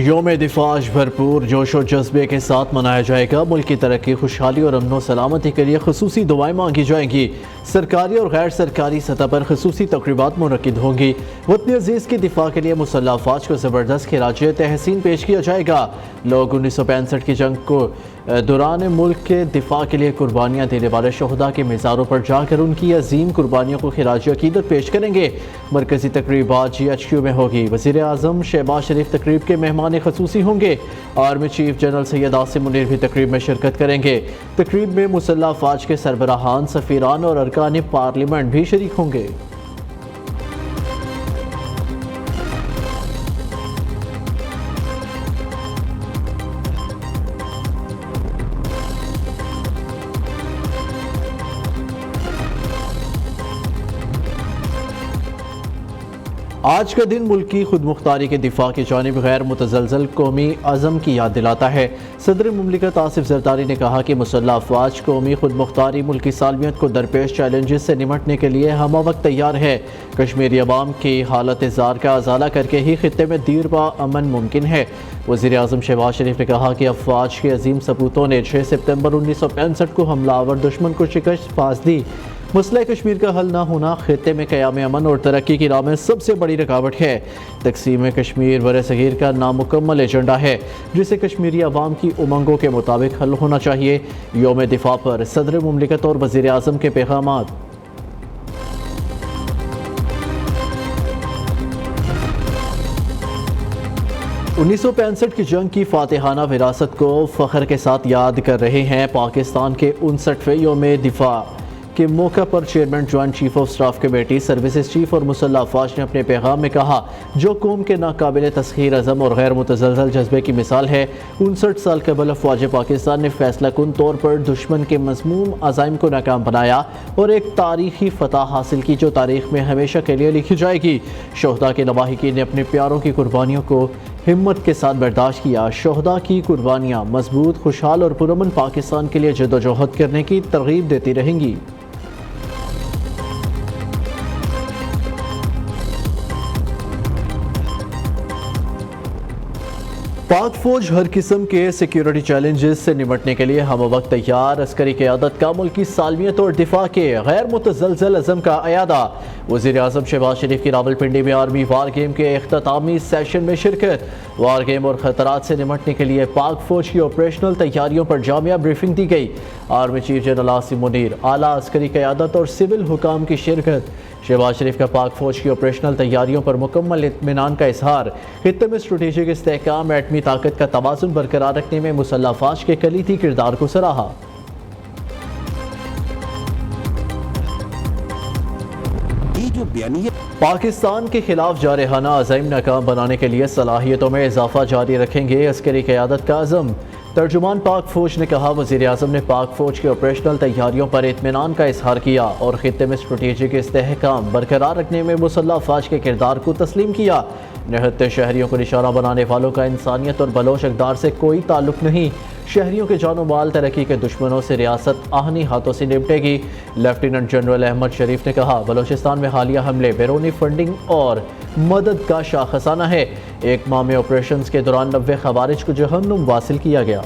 یوم دفاع بھرپور جوش و جذبے کے ساتھ منایا جائے گا۔ ملک کی ترقی، خوشحالی اور امن و سلامتی کے لیے خصوصی دعائیں مانگی جائیں گی۔ سرکاری اور غیر سرکاری سطح پر خصوصی تقریبات منعقد ہوں گی۔ وطن عزیز کی دفاع کے لیے مسلح افواج کو زبردست خراج تحسین پیش کیا جائے گا۔ لوگ 1965 کی جنگ کو دوران ملک کے دفاع کے لیے قربانیاں دینے والے شہداء کے مزاروں پر جا کر ان کی عظیم قربانیوں کو خراج عقیدت پیش کریں گے۔ مرکزی تقریبات GHQ میں ہوگی۔ وزیر اعظم شہباز شریف تقریب کے مہمان خصوصی ہوں گے۔ Army chief general Syed Asim Munir بھی تقریب میں شرکت کریں گے۔ تقریب میں مسلح افواج کے سربراہان، سفیران اور ارکان پارلیمنٹ بھی شریک ہوں گے۔ آج کا دن ملک کی خود مختاری کے دفاع کی جانب غیر متزلزل قومی عزم کی یاد دلاتا ہے۔ صدر مملکت آصف زرداری نے کہا کہ مسلح افواج قومی خود مختاری، ملکی سالمیت کو درپیش چیلنجز سے نمٹنے کے لیے ہمہ وقت تیار ہے۔ کشمیری عوام کی حالت زار کا ازالہ کر کے ہی خطے میں دیر پا امن ممکن ہے۔ وزیر اعظم شہباز شریف نے کہا کہ افواج کے عظیم سپوتوں نے 6 ستمبر 1965 کو حملہ آور دشمن کو شکست پاس دی۔ مسئلہ کشمیر کا حل نہ ہونا خطے میں قیام امن اور ترقی کی راہ میں سب سے بڑی رکاوٹ ہے۔ تقسیم کشمیر برصغیر کا نامکمل ایجنڈا ہے جسے کشمیری عوام کی امنگوں کے مطابق حل ہونا چاہیے۔ یوم دفاع پر صدر مملکت اور وزیر اعظم کے پیغامات۔ 1965 کی جنگ کی فاتحانہ وراثت کو فخر کے ساتھ یاد کر رہے ہیں۔ پاکستان کے 59ویں یوم دفاع کے موقع پر chairman joint chief of staff committee, services chief اور مسلح افواج نے اپنے پیغام میں کہا، جو قوم کے ناقابل تسخیر عزم اور غیر متزلزل جذبے کی مثال ہے۔ 59 سال قبل افواج پاکستان نے فیصلہ کن طور پر دشمن کے مذموم عزائم کو ناکام بنایا اور ایک تاریخی فتح حاصل کی جو تاریخ میں ہمیشہ کے لیے لکھی جائے گی۔ شہداء کے لواحقین نے اپنے پیاروں کی قربانیوں کو ہمت کے ساتھ برداشت کیا۔ شہداء کی قربانیاں مضبوط، خوشحال اور پرامن پاکستان کے لیے جدوجہد کرنے کی ترغیب دیتی رہیں گی۔ پاک فوج ہر قسم کے سیکیورٹی چیلنجز سے نمٹنے کے لیے ہم وقت تیار۔ عسکری قیادت کا ملکی سالمیت اور دفاع کے غیر متزلزل عزم کا اعادہ۔ وزیر اعظم شہباز شریف کی راولپنڈی میں آرمی وار گیم کے اختتامی سیشن میں شرکت۔ وار گیم اور خطرات سے نمٹنے کے لیے پاک فوج کی آپریشنل تیاریوں پر جامع بریفنگ دی گئی۔ Army chief general Asim Munir, اعلیٰ عسکری قیادت اور سول حکام کی شرکت۔ شہباز شریف کا پاک فوج کی آپریشنل تیاریوں پر مکمل اطمینان کا اظہار۔ خطے میں اسٹریٹجک استحکام، ایٹمی طاقت کا توازن برقرار رکھنے میں مسلح افواج کے کلیدی کردار کو سراہا۔ پاکستان کے خلاف جارحانہ عزائم ناکام بنانے کے لیے صلاحیتوں میں اضافہ جاری رکھیں گے، عسکری قیادت کا عزم۔ ترجمان پاک فوج نے کہا، وزیر اعظم نے پاک فوج کی آپریشنل تیاریوں پر اطمینان کا اظہار کیا اور خطے میں اسٹریٹجک استحکام برقرار رکھنے میں مسلح افواج کے کردار کو تسلیم کیا۔ نہتے شہریوں کو نشانہ بنانے والوں کا انسانیت اور بلوچ اقدار سے کوئی تعلق نہیں۔ شہریوں کے جان و مال ترقی کے دشمنوں سے ریاست آہنی ہاتھوں سے نمٹے گی۔ لیفٹیننٹ جنرل احمد شریف نے کہا، بلوچستان میں حالیہ حملے بیرونی فنڈنگ اور مدد کا شاخسانہ ہے۔ ایک ماہ میں آپریشنز کے دوران 90 خوارج کو جہنم واصل کیا گیا۔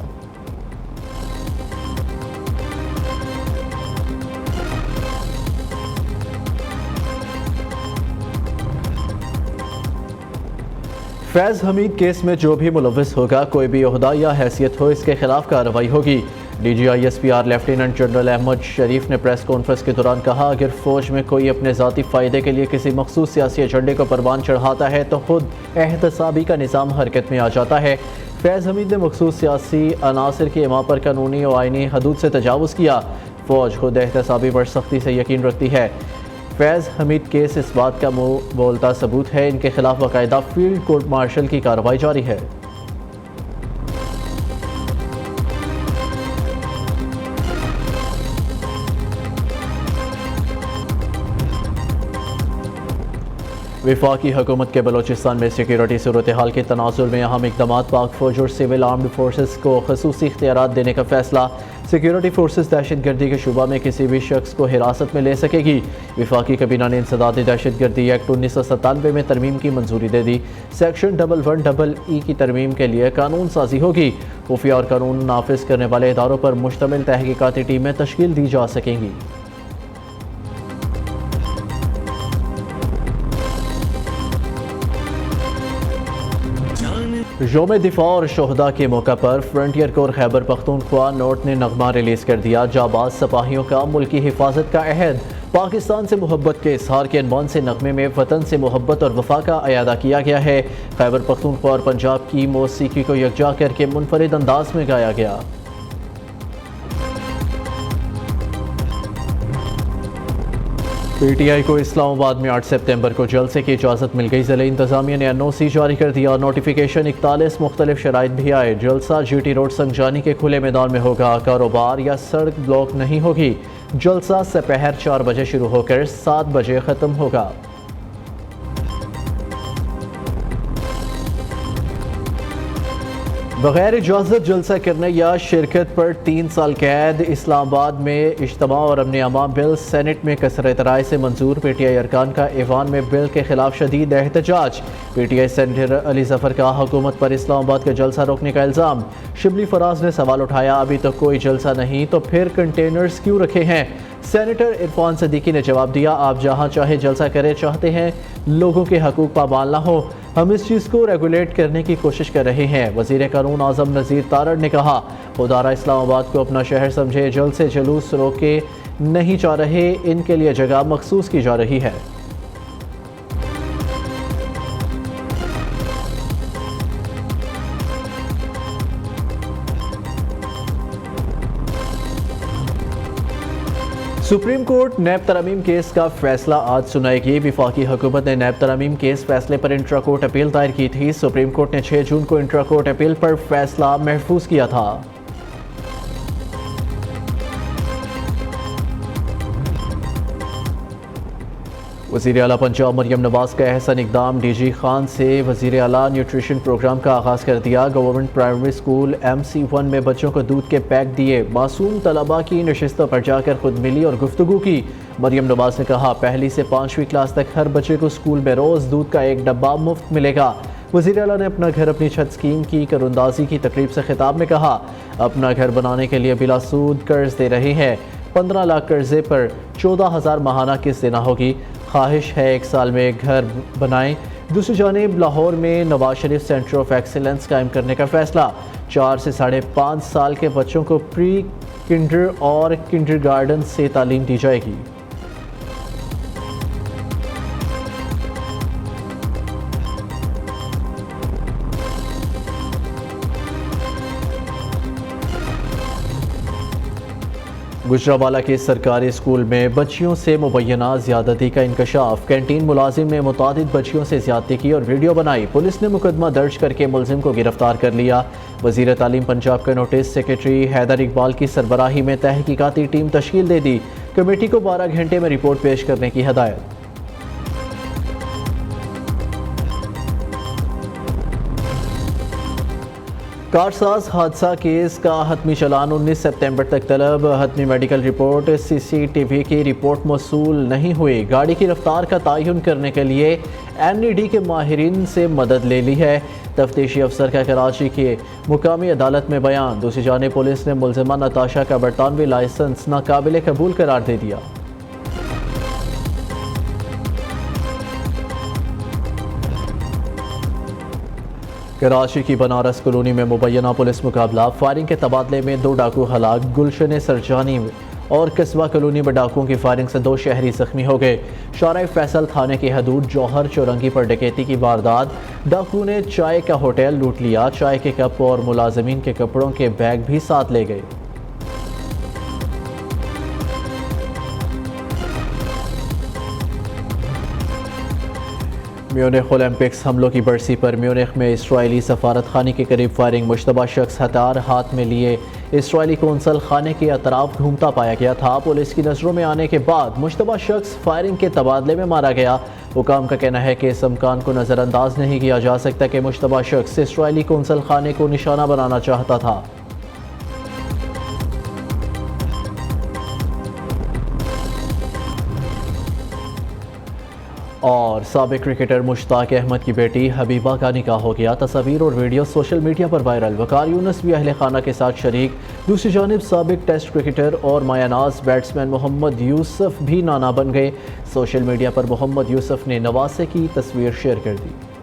فیض حمید کیس میں جو بھی ملوث ہوگا، کوئی بھی عہدہ یا حیثیت ہو، اس کے خلاف کارروائی ہوگی۔ DGISPR لیفٹیننٹ جنرل احمد شریف نے پریس کانفرنس کے دوران کہا، اگر فوج میں کوئی اپنے ذاتی فائدے کے لیے کسی مخصوص سیاسی ایجنڈے کو پروان چڑھاتا ہے تو خود احتسابی کا نظام حرکت میں آ جاتا ہے۔ فیض حمید نے مخصوص سیاسی عناصر کی اما پر قانونی و آئینی حدود سے تجاوز کیا۔ فوج خود احتسابی پر سختی سے یقین رکھتی ہے۔ فیض حمید کیس اس بات کا منہ بولتا ثبوت ہے، ان کے خلاف باقاعدہ فیلڈ کورٹ مارشل کی کارروائی جاری ہے۔ وفاقی حکومت کے بلوچستان میں سیکیورٹی صورتحال کے تناظر میں اہم اقدامات، پاک فوج اور سول آرمڈ فورسز کو خصوصی اختیارات دینے کا فیصلہ۔ سیکیورٹی فورسز دہشت گردی کے شعبہ میں کسی بھی شخص کو حراست میں لے سکے گی۔ وفاقی کابینہ نے انسدادی دہشت گردی ایکٹ 1997 میں ترمیم کی منظوری دے دی۔ سیکشن 11ای کی ترمیم کے لیے قانون سازی ہوگی۔ خفیہ اور قانون نافذ کرنے والے اداروں پر مشتمل تحقیقاتی ٹیمیں تشکیل دی جا سکیں گی۔ یوم دفاع اور شہداء کے موقع پر فرنٹیئر کور خیبر پختونخوا نوٹ نے نغمہ ریلیز کر دیا۔ جانباز سپاہیوں کا ملکی حفاظت کا عہد، پاکستان سے محبت کے اظہار کے عنوان سے نغمے میں وطن سے محبت اور وفا کا اعادہ کیا گیا ہے۔ خیبر پختونخوا اور پنجاب کی موسیقی کو یکجا کر کے منفرد انداز میں گایا گیا۔ پی ٹی آئی کو اسلام آباد میں 8 ستمبر کو جلسے کی اجازت مل گئی۔ ضلعی انتظامیہ نے NOC جاری کر دیا۔ نوٹیفیکیشن 41 مختلف شرائط بھی آئے۔ جلسہ GT روڈ سنگجانی کے کھلے میدان میں ہوگا۔ کاروبار یا سڑک بلاک نہیں ہوگی۔ جلسہ سپہر 4 بجے شروع ہو کر 7 بجے ختم ہوگا۔ بغیر اجازت جلسہ کرنے یا شرکت پر 3 سال قید۔ اسلام آباد میں اجتماع اور امن امان بل سینٹ میں کثرت رائے سے منظور۔ پی ٹی آئی ارکان کا ایوان میں بل کے خلاف شدید احتجاج۔ P T I senator Ali Zafar کا حکومت پر اسلام آباد کا جلسہ روکنے کا الزام۔ شبلی فراز نے سوال اٹھایا، ابھی تک کوئی جلسہ نہیں تو پھر کنٹینرز کیوں رکھے ہیں؟ سینیٹر عرفان صدیقی نے جواب دیا، آپ جہاں چاہے جلسہ کرے، چاہتے ہیں لوگوں کے حقوق پامال نہ ہو، ہم اس چیز کو ریگولیٹ کرنے کی کوشش کر رہے ہیں۔ وزیر قانون اعظم نذیر تارڑ نے کہا، خدارہ اسلام آباد کو اپنا شہر سمجھے، جلسے جلوس روکے نہیں جا رہے، ان کے لیے جگہ مخصوص کی جا رہی ہے۔ سپریم کورٹ نیب ترامیم کیس کا فیصلہ آج سنائے گی۔ وفاقی حکومت نے نیب ترامیم کیس فیصلے پر انٹرا کورٹ اپیل دائر کی تھی۔ سپریم کورٹ نے 6 جون کو انٹرا کورٹ اپیل پر فیصلہ محفوظ کیا تھا۔ وزیر اعلیٰ پنجاب مریم نواز کا احسن اقدام، ڈی جی خان سے وزیر اعلیٰ نیوٹریشن پروگرام کا آغاز کر دیا۔ گورنمنٹ پرائمری اسکول MC1 میں بچوں کو دودھ کے پیک دیے۔ معصوم طلباء کی نشستوں پر جا کر خود ملی اور گفتگو کی۔ مریم نواز نے کہا، پہلی سے 5ویں کلاس تک ہر بچے کو اسکول میں روز دودھ کا 1 ڈبہ مفت ملے گا۔ وزیر اعلیٰ نے اپنا گھر اپنی چھت اسکیم کی کراندازی کی تقریب سے خطاب میں کہا، اپنا گھر بنانے کے لیے بلا سود قرض دے رہے ہیں۔ 15 لاکھ قرضے پر 14,000 ماہانہ قسط دینا ہوگی۔ خواہش ہے 1 سال میں گھر بنائیں۔ دوسری جانب لاہور میں Nawaz Sharif centre of excellence قائم کرنے کا فیصلہ۔ 4 سے 5.5 سال کے بچوں کو پری کنڈر اور کنڈر گارڈن سے تعلیم دی جائے گی۔ گجرانوالہ کے سرکاری اسکول میں بچیوں سے مبینہ زیادتی کا انکشاف۔ کینٹین ملازم نے متعدد بچیوں سے زیادتی کی اور ویڈیو بنائی۔ پولیس نے مقدمہ درج کر کے ملزم کو گرفتار کر لیا۔ وزیر تعلیم پنجاب کا نوٹس، سیکریٹری حیدر اقبال کی سربراہی میں تحقیقاتی ٹیم تشکیل دے دی۔ کمیٹی کو 12 گھنٹے میں رپورٹ پیش کرنے کی ہدایت۔ کارساز حادثہ کیس کا حتمی چلان 19 ستمبر تک طلب۔ حتمی میڈیکل رپورٹ، CCTV کی رپورٹ موصول نہیں ہوئی۔ گاڑی کی رفتار کا تعین کرنے کے لیے NED کے ماہرین سے مدد لے لی ہے۔ تفتیشی افسر کا کراچی کی مقامی عدالت میں بیان۔ دوسری جانب پولیس نے ملزمہ نتاشا کا برطانوی لائسنس ناقابل قبول قرار دے دیا۔ کراچی کی بنارس کالونی میں مبینہ پولیس مقابلہ، فائرنگ کے تبادلے میں 2 ڈاکو ہلاک۔ گلشن سرجانی اور قصبہ کالونی میں ڈاکوؤں کی فائرنگ سے 2 شہری زخمی ہو گئے۔ شارع فیصل تھانے کی حدود جوہر چورنگی پر ڈکیتی کی واردات۔ ڈاکو نے چائے کا ہوٹل لوٹ لیا۔ چائے کے کپ اور ملازمین کے کپڑوں کے بیگ بھی ساتھ لے گئے۔ میونخ اولمپکس حملوں کی برسی پر میونخ میں اسرائیلی سفارت خانے کے قریب فائرنگ۔ مشتبہ شخص ہتھیار ہاتھ میں لیے اسرائیلی قونصل خانے کے اطراف گھومتا پایا گیا تھا۔ پولیس کی نظروں میں آنے کے بعد مشتبہ شخص فائرنگ کے تبادلے میں مارا گیا۔ حکام کا کہنا ہے کہ اس امکان کو نظر انداز نہیں کیا جا سکتا کہ مشتبہ شخص اسرائیلی قونصل خانے کو نشانہ بنانا چاہتا تھا۔ اور سابق کرکٹر مشتاق احمد کی بیٹی حبیبہ کا نکاح ہو گیا۔ تصاویر اور ویڈیو سوشل میڈیا پر وائرل۔ وقار یونس بھی اہل خانہ کے ساتھ شریک۔ دوسری جانب سابق ٹیسٹ کرکٹر اور مایہ ناز بیٹسمین محمد یوسف بھی نانا بن گئے۔ سوشل میڈیا پر محمد یوسف نے نواسے کی تصویر شیئر کر دی۔